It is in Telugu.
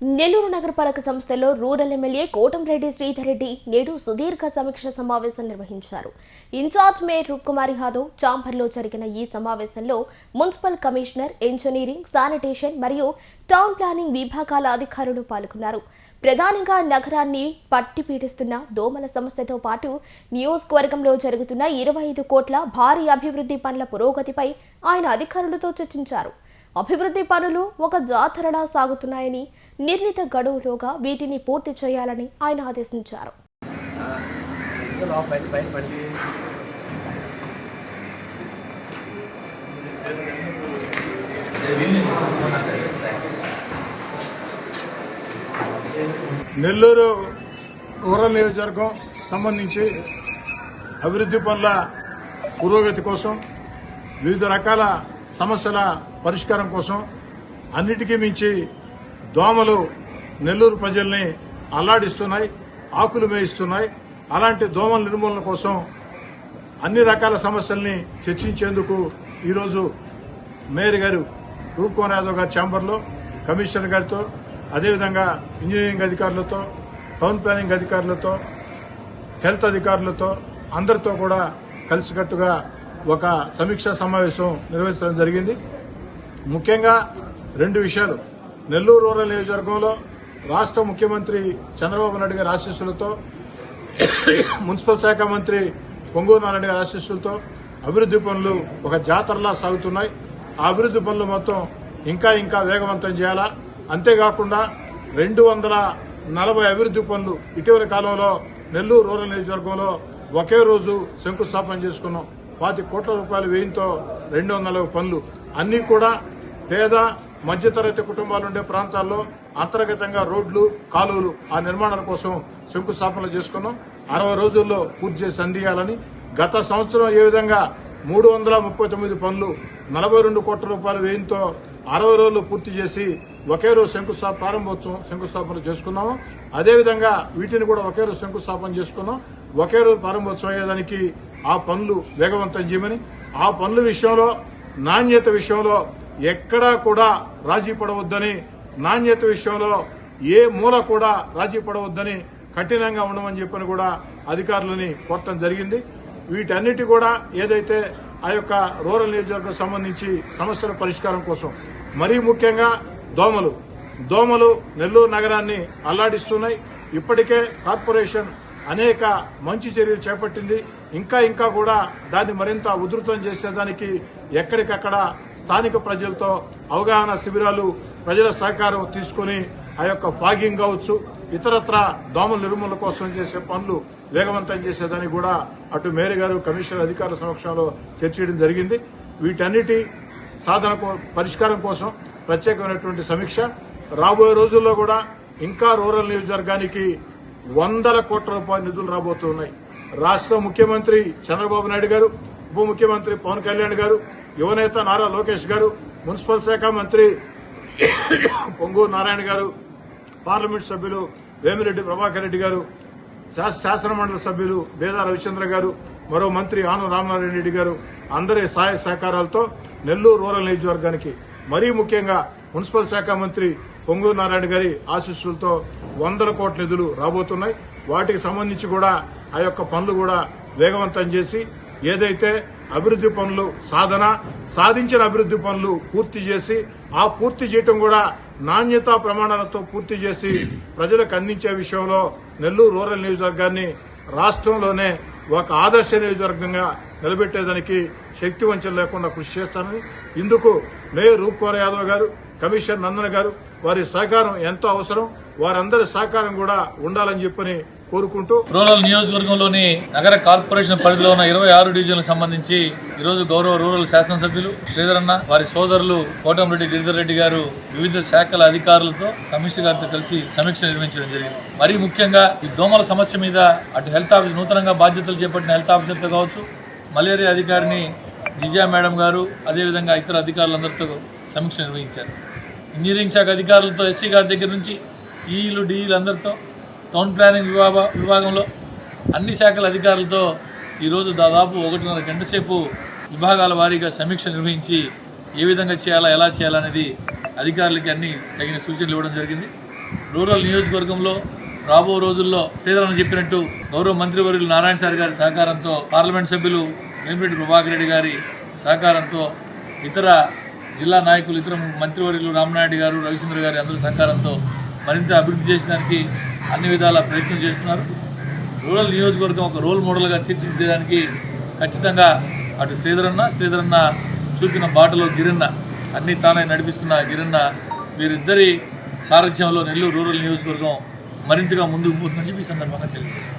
నెల్లూరు నగరపాలక సంస్థలో రూరల్ ఎమ్మెల్యే కోటంరెడ్డి శ్రీధర్ రెడ్డి నేడు సుదీర్ఘ సమీక్ష సమావేశం నిర్వహించారు. ఇన్ఛార్జ్ మేయర్ రూప్కుమారి యాదవ్ చాంబర్లో జరిగిన ఈ సమావేశంలో మున్సిపల్ కమిషనర్, ఇంజనీరింగ్, శానిటేషన్ మరియు టౌన్ ప్లానింగ్ విభాగాల అధికారులు పాల్గొన్నారు. ప్రధానంగా నగరాన్ని పట్టి పీడిస్తున్న దోమల సమస్యతో పాటు నియోజకవర్గంలో జరుగుతున్న 25 కోట్ల భారీ అభివృద్ధి పనుల పురోగతిపై ఆయన అధికారులతో చర్చించారు. అభివృద్ధి పనులు ఒక జాతరలా సాగుతున్నాయని, నిర్ణీత గడువులోగా వీటిని పూర్తి చేయాలని ఆయన ఆదేశించారు. నెల్లూరు రూరల్ నియోజకవర్గం సంబంధించి అభివృద్ధి పనుల పురోగతి కోసం, వివిధ రకాల సమస్యల పరిష్కారం కోసం, అన్నిటికీ మించి దోమలు నెల్లూరు ప్రజల్ని అల్లాడిస్తున్నాయి, ఆకులు మేయిస్తున్నాయి. అలాంటి దోమల నిర్మూలన కోసం అన్ని రకాల సమస్యల్ని చర్చించేందుకు ఈరోజు మేయర్ గారు రూప్కుమార్ యాదవ్ గారి ఛాంబర్లో కమిషనర్ గారితో, అదేవిధంగా ఇంజనీరింగ్ అధికారులతో, టౌన్ ప్లానింగ్ అధికారులతో, హెల్త్ అధికారులతో అందరితో కూడా కలిసికట్టుగా ఒక సమీక్షా సమావేశం నిర్వహించడం జరిగింది. ముఖ్యంగా 2 విషయాలు. నెల్లూరు రూరల్ నియోజకవర్గంలో రాష్ట్ర ముఖ్యమంత్రి చంద్రబాబు నాయుడు గారి ఆశీస్సులతో, మున్సిపల్ శాఖ మంత్రి పొంగూరు నారాయణ గారి ఆశీస్సులతో అభివృద్ధి పనులు ఒక జాతరలా సాగుతున్నాయి. ఆ అభివృద్ధి పనులు మొత్తం ఇంకా వేగవంతం చేయాలా. అంతేకాకుండా 240 అభివృద్ధి పనులు ఇటీవల కాలంలో నెల్లూరు రూరల్ నియోజకవర్గంలో ఒకే రోజు శంకుస్థాపన చేసుకున్నాం. 25 కోట్ల రూపాయల వ్యయంతో 240 పనులు అన్నీ కూడా పేద మధ్యతరగతి కుటుంబాలు ఉండే ప్రాంతాల్లో అంతర్గతంగా రోడ్లు, కాలువలు ఆ నిర్మాణాల కోసం శంకుస్థాపనలు చేసుకున్నాం. 60 రోజుల్లో పూర్తి చేసి అందియాలని, గత సంవత్సరం ఏ విధంగా 339 పనులు 42 కోట్ల రూపాయల వ్యయంతో 60 రోజులు పూర్తి చేసి ఒకే రోజు శంకుస్థాపన చేసుకున్నాము. అదేవిధంగా వీటిని కూడా ఒకే రోజు శంకుస్థాపన చేసుకున్నాం. ఒకే రోజు ప్రారంభోత్సవం అయ్యేదానికి ఆ పనులు వేగవంతం చేయమని, ఆ పనుల విషయంలో, నాణ్యత విషయంలో ఎక్కడా కూడా రాజీ పడవద్దని, నాణ్యత విషయంలో ఏ మూల కూడా రాజీ పడవద్దని కఠినంగా ఉండమని చెప్పని కూడా అధికారులని కోరటం జరిగింది. వీటన్నిటి కూడా ఏదైతే ఆ యొక్క రూరల్ నియోజకవర్గం సంబంధించి సమస్యల పరిష్కారం కోసం, మరీ ముఖ్యంగా దోమలు నెల్లూరు నగరాన్ని అల్లాడిస్తున్నాయి. ఇప్పటికే కార్పొరేషన్ అనేక మంచి చర్యలు చేపట్టింది. ఇంకా కూడా దాన్ని మరింత ఉధృతం చేసేదానికి ఎక్కడికక్కడ స్థానిక ప్రజలతో అవగాహన శిబిరాలు, ప్రజల సహకారం తీసుకుని ఆ యొక్క ఫాగింగ్ కావచ్చు, ఇతరత్ర దోమల నిర్మూలన కోసం చేసే పనులు వేగవంతం చేసేదానికి కూడా అటు మేయర్ గారు, కమిషనర్ అధికారుల సమక్షంలో చర్చించడం జరిగింది. వీటన్నిటి పరిష్కారం కోసం ప్రత్యేకమైనటువంటి సమీక్ష. రాబోయే రోజుల్లో కూడా ఇంకా రూరల్ నియోజకవర్గానికి 100 కోట్ల రూపాయల నిధులు రాబోతున్నాయి. రాష్ట్ర ముఖ్యమంత్రి చంద్రబాబు నాయుడు గారు, ఉప ముఖ్యమంత్రి పవన్ కళ్యాణ్ గారు, యువనేత నారా లోకేష్ గారు, మున్సిపల్ శాఖ మంత్రి పొంగూరు నారాయణ గారు, పార్లమెంట్ సభ్యులు వేమిరెడ్డి ప్రభాకర్ రెడ్డి గారు, శాసనమండలి సభ్యులు బేదా రవిచంద్ర గారు, మరో మంత్రి ఆనం రామనారాయణ రెడ్డి గారు అందరి సహాయ సహకారాలతో నెల్లూరు రూరల్ నియోజకవర్గానికి, మరీ ముఖ్యంగా మున్సిపల్ శాఖ మంత్రి పొంగూరు నారాయణ గారి ఆశీస్సులతో 100 కోట్ల నిధులు రాబోతున్నాయి. వాటికి సంబంధించి కూడా ఆ యొక్క పనులు కూడా వేగవంతం చేసి, ఏదైతే అభివృద్ధి పనులు సాధించిన అభివృద్ధి పనులు పూర్తి చేసి, ఆ పూర్తి చేయటం కూడా నాణ్యతా ప్రమాణాలతో పూర్తి చేసి ప్రజలకు అందించే విషయంలో నెల్లూరు రూరల్ నియోజకవర్గాన్ని రాష్ట్రంలోనే ఒక ఆదర్శ నియోజకవర్గంగా నిలబెట్టేదానికి శక్తి వంచన లేకుండా కృషి చేస్తానని, ఇందుకు మేయర్ రూప్కుమార్ యాదవ్ గారు, కమిషనర్ నందన్ గారు వారి సహకారం ఎంతో అవసరం. వారందరి సహకారం కూడా ఉండాలని చెప్పని కోరుకుంటూ, రూరల్ నియోజకవర్గంలోని నగర కార్పొరేషన్ పరిధిలో ఉన్న 26 డివిజన్లకు సంబంధించి ఈరోజు గౌరవ రూరల్ శాసనసభ్యులు శ్రీధర్ అన్న, వారి సోదరులు కోటంరెడ్డి గిరిధర్ రెడ్డి గారు వివిధ శాఖల అధికారులతో, కమిషనర్ గారితో కలిసి సమీక్ష నిర్వహించడం జరిగింది. మరీ ముఖ్యంగా ఈ దోమల సమస్య మీద అటు హెల్త్ ఆఫీసర్, నూతనంగా బాధ్యతలు చేపట్టిన హెల్త్ ఆఫీసర్తో కావచ్చు, మలేరియా అధికారిని విజయ మేడం గారు, అదేవిధంగా ఇతర అధికారులందరితో సమీక్ష నిర్వహించారు. ఇంజనీరింగ్ శాఖ అధికారులతో, ఎస్సీ గారి దగ్గర నుంచి ఈలు డీఈలు అందరితో, టౌన్ ప్లానింగ్ విభాగంలో అన్ని శాఖల అధికారులతో ఈరోజు దాదాపు 1.5 గంట సేపు విభాగాల వారీగా సమీక్ష నిర్వహించి ఏ విధంగా చేయాలా, ఎలా చేయాలనేది అధికారులకి అన్ని తగిన సూచనలు ఇవ్వడం జరిగింది. రూరల్ నియోజకవర్గంలో రాబో రోజుల్లో శ్రీధరన్న చెప్పినట్టు గౌరవ మంత్రివర్యులు నారాయణ సార్ గారి సహకారంతో, పార్లమెంట్ సభ్యులు వేమిరెడ్డి ప్రభాకర్ రెడ్డి గారి సహకారంతో, ఇతర జిల్లా నాయకులు, ఇతర మంత్రివర్యులు రామనాయుడు గారు, రవిచంద్ర గారి అందరి సహకారంతో మరింత అభివృద్ధి చేసడానికి అన్ని విధాల ప్రయత్నం చేస్తున్నారు. రూరల్ నియోజకవర్గం ఒక రోల్ మోడల్గా తీర్చిదిద్దడానికి ఖచ్చితంగా అటు శ్రీధరన్న చూపిన బాటలో గిరన్న, అన్నీ తానే నడిపిస్తున్న గిరన్న, వీరిద్దరి సారథ్యంలో నెల్లూరు రూరల్ నియోజకవర్గం మరింతగా ముందుకు పోతుందని చెప్పి ఈ సందర్భంగా తెలియజేస్తుంది.